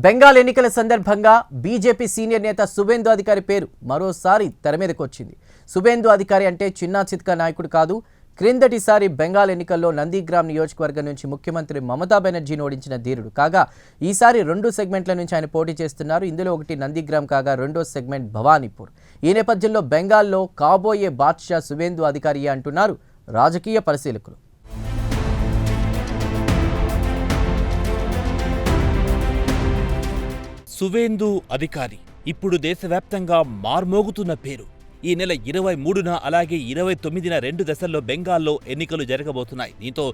బెంగాల్ ఎన్నికల సందర్భంగా BJP senior నేత సువేందు అధికారి పేరు మరోసారి తెరమీదకు వచ్చింది. సువేందు అధికారి అంటే చిన్నా చిత్కా నాయకుడు కాదు. క్రిందటిసారి బెంగాల్ ఎన్నికల్లో నందిగ్రామ్ నియోజకవర్గం నుంచి ముఖ్యమంత్రి మమతా బెనర్జీని ఓడించిన ధీరుడు కాగా ఈసారి 2 సెగ్మెంట్ల నుంచి ఆయన పోటీ చేస్తున్నారు. ఇందులో ఒకటి నందిగ్రామ్ కాగా రెండో సెగ్మెంట్ భవానీపూర్. ఈ నేపథ్యంలో బెంగాల్లో కాబోయే బాద్షా సువేందు అధికారియే అంటున్నారు రాజకీయ పరిశీలకులు. సువేందు అధికారి ఇప్పుడు దేశవ్యాప్తంగా మార్మోగుతున్న పేరు. ఈ నెల 23న అలాగే 29న 2 దశల్లో బెంగాల్లో ఎన్నికలు జరగబోతున్నాయి. దీంతో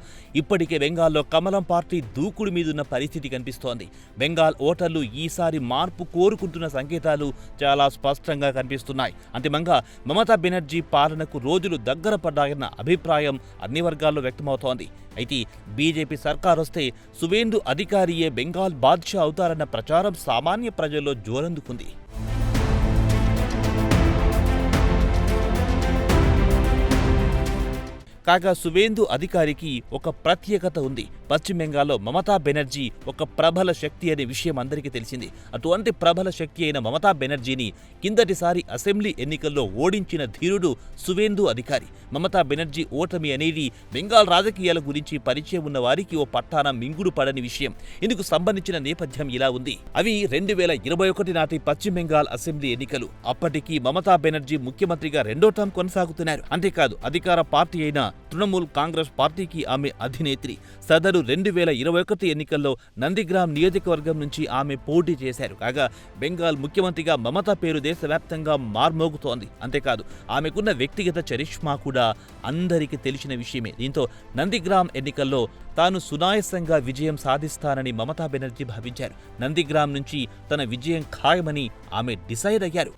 ఇప్పటికే బెంగాల్లో కమలం పార్టీ దూకుడు మీదున్న పరిస్థితి కనిపిస్తోంది. బెంగాల్ ఓటర్లు ఈసారి మార్పు కోరుకుంటున్న సంకేతాలు చాలా స్పష్టంగా కనిపిస్తున్నాయి. అంతిమంగా మమతా బెనర్జీ పాలనకు రోజులు దగ్గర పడ్డాయన్న అభిప్రాయం అన్ని వర్గాల్లో వ్యక్తమవుతోంది. అయితే బీజేపీ సర్కారొస్తే సువేందు అధికారియే బెంగాల్ బాద్షా అవుతారన్న ప్రచారం సామాన్య ప్రజల్లో జోరందుకుంది. కాగా సువేందు అధికారికి ఒక ప్రత్యేకత ఉంది. పశ్చిమ బెంగాల్లో మమతా బెనర్జీ ఒక ప్రబల శక్తి అనే విషయం అందరికీ తెలిసింది. అటువంటి ప్రబల శక్తి అయిన మమతా బెనర్జీని కిందటిసారి అసెంబ్లీ ఎన్నికల్లో ఓడించిన ధీరుడు సువేందు అధికారి. మమతా బెనర్జీ ఓటమి అనేది బెంగాల్ రాజకీయాల గురించి పరిచయం ఉన్న వారికి ఓ పట్టాన మింగుడు పడని విషయం. ఇందుకు సంబంధించిన నేపథ్యం ఇలా ఉంది. అవి 2021 నాటి పశ్చిమ బెంగాల్ అసెంబ్లీ ఎన్నికలు. అప్పటికి మమతా బెనర్జీ ముఖ్యమంత్రిగా 2వ టర్మ్ కొనసాగుతున్నారు. అంతేకాదు అధికార పార్టీ అయిన తృణమూల్ కాంగ్రెస్ పార్టీకి ఆమె అధినేత్రి. సదరు 2021 ఎన్నికల్లో నందిగ్రామ్ నియోజకవర్గం నుంచి ఆమె పోటీ చేశారు. కాగా బెంగాల్ ముఖ్యమంత్రిగా మమతా పేరు దేశవ్యాప్తంగా మార్మోగుతోంది. అంతేకాదు ఆమెకున్న వ్యక్తిగత చరిష్మా కూడా అందరికీ తెలిసిన విషయమే. దీంతో నందిగ్రామ్ ఎన్నికల్లో తాను సునాయాసంగా విజయం సాధిస్తానని మమతా బెనర్జీ భావించారు. నందిగ్రామ్ నుంచి తన విజయం ఖాయమని ఆమె డిసైడ్ అయ్యారు.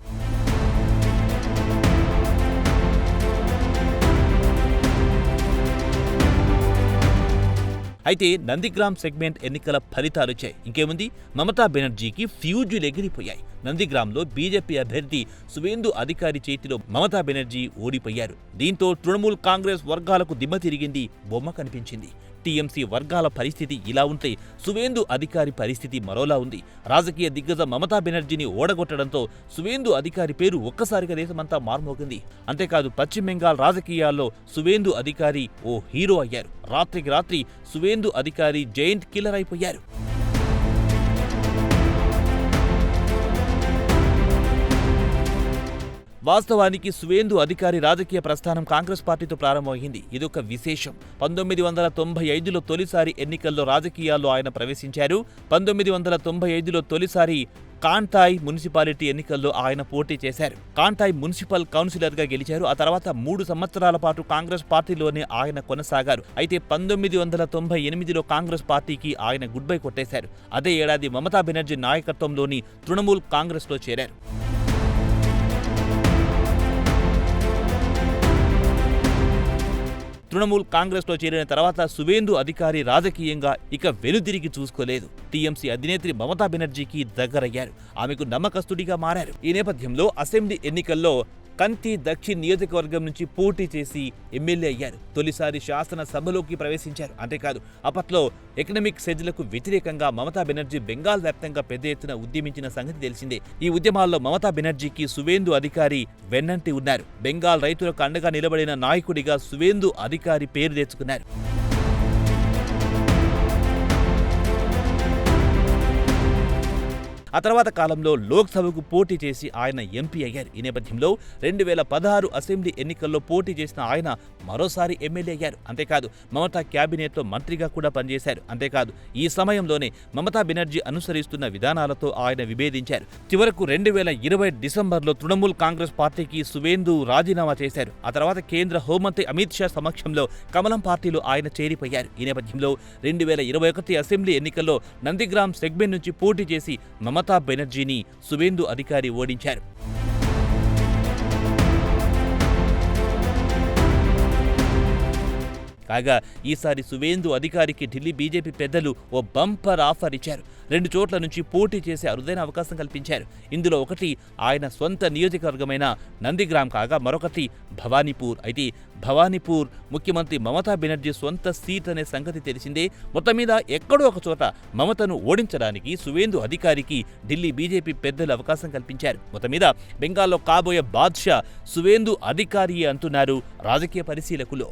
అయితే నందిగ్రామ్ సెగ్మెంట్ ఎన్నికల ఫలితాలొచ్చాయి. ఇంకేముంది, మమతా బెనర్జీకి ఫ్యూజులు ఎగిరిపోయాయి. నందిగ్రామ్లో బీజేపీ అభ్యర్థి సువేందు అధికారి చేతిలో మమతా బెనర్జీ ఓడిపోయారు. దీంతో తృణమూల్ కాంగ్రెస్ వర్గాలకు దిమ్మ తిరిగింది, బొమ్మ కనిపించింది. టీఎంసీ వర్గాల పరిస్థితి ఇలా ఉంటే సువేందు అధికారి పరిస్థితి మరోలా ఉంది. రాజకీయ దిగ్గజ మమతా బెనర్జీని ఓడగొట్టడంతో సువేందు అధికారి పేరు ఒక్కసారిగా దేశమంతా మార్మోగింది. అంతేకాదు పశ్చిమ బెంగాల్ రాజకీయాల్లో సువేందు అధికారి ఓ హీరో అయ్యారు. రాత్రికి రాత్రి సువేందు అధికారి జైంట్ కిల్లర్ అయిపోయారు. వాస్తవానికి సువేందు అధికారి రాజకీయ ప్రస్థానం కాంగ్రెస్ పార్టీతో ప్రారంభమైంది. ఇదొక విశేషం. 1995లో తొలిసారి ఎన్నికల్లో రాజకీయాల్లో ఆయన ప్రవేశించారు. 1995లో తొలిసారి కాంటాయ్ మున్సిపాలిటీ ఎన్నికల్లో ఆయన పోటీ చేశారు. కాంటాయ్ మున్సిపల్ కౌన్సిలర్గా గెలిచారు. ఆ తర్వాత 3 సంవత్సరాల పాటు కాంగ్రెస్ పార్టీలోనే ఆయన కొనసాగారు. అయితే 1998లో కాంగ్రెస్ పార్టీకి ఆయన గుడ్ బై కొట్టేశారు. అదే ఏడాది మమతా బెనర్జీ నాయకత్వంలోని తృణమూల్ కాంగ్రెస్లో చేరారు. తృణమూల్ కాంగ్రెస్లో చేరిన తర్వాత సువేందు అధికారి రాజకీయంగా ఇక వెనుదిరిగి చూసుకోలేదు. టీఎంసీ అధినేత్రి మమతా బెనర్జీకి దగ్గరయ్యారు. ఆమెకు నమ్మకస్తుడిగా మారారు. ఈ నేపథ్యంలో అసెంబ్లీ ఎన్నికల్లో కంతి దక్షిణ్ నియోజకవర్గం నుంచి పోటీ చేసి ఎమ్మెల్యే అయ్యారు. తొలిసారి శాసనసభలోకి ప్రవేశించారు. అంతేకాదు అప్పట్లో ఎకనామిక్ సెజ్లకు వ్యతిరేకంగా మమతా బెనర్జీ బెంగాల్ వ్యాప్తంగా పెద్ద ఎత్తున ఉద్యమించిన సంగతి తెలిసిందే. ఈ ఉద్యమాల్లో మమతా బెనర్జీకి సువేందు అధికారి వెన్నంటి ఉన్నారు. బెంగాల్ రైతులకు అండగా నిలబడిన నాయకుడిగా సువేందు అధికారి పేరు తెచ్చుకున్నారు. ఆ తర్వాత కాలంలో లోక్సభకు పోటీ చేసి ఆయన ఎంపీ అయ్యారు. ఈ నేపథ్యంలో 2016 అసెంబ్లీ ఎన్నికల్లో పోటీ చేసిన ఆయన మరోసారి ఎమ్మెల్యే అయ్యారు. అంతేకాదు మమతా క్యాబినెట్లో మంత్రిగా కూడా పనిచేశారు. అంతేకాదు ఈ సమయంలోనే మమతా బెనర్జీ అనుసరిస్తున్న విధానాలతో ఆయన విభేదించారు. చివరకు 2020 డిసెంబర్లో తృణమూల్ కాంగ్రెస్ పార్టీకి సువేందు రాజీనామా చేశారు. ఆ తర్వాత కేంద్ర హోంమంత్రి అమిత్ షా సమక్షంలో కమలం పార్టీలో ఆయన చేరిపోయారు. ఈ నేపథ్యంలో 2021 అసెంబ్లీ ఎన్నికల్లో నందిగ్రామ్ సెగ్మెంట్ నుంచి పోటీ చేసి మమతా బెనర్జీని సువేందు అధికారి ఓడించారు. కాగా ఈసారి సువేందు అధికారికి ఢిల్లీ బీజేపీ పెద్దలు ఓ బంపర్ ఆఫర్ ఇచ్చారు. 2 చోట్ల నుంచి పోటీ చేసే అరుదైన అవకాశం కల్పించారు. ఇందులో ఒకటి ఆయన సొంత నియోజకవర్గమైన నందిగ్రామ్ కాగా మరొకటి భవానీపూర్. అయితే భవానీపూర్ ముఖ్యమంత్రి మమతా బెనర్జీ సొంత సీట్ అనే సంగతి తెలిసిందే. మొత్తం మీద ఎక్కడో ఒక చోట మమతను ఓడించడానికి సువేందు అధికారికి ఢిల్లీ బీజేపీ పెద్దలు అవకాశం కల్పించారు. మొత్తం మీద బెంగాల్లో కాబోయే బాద్షా సువేందు అధికారియే అంటున్నారు రాజకీయ పరిశీలకులు.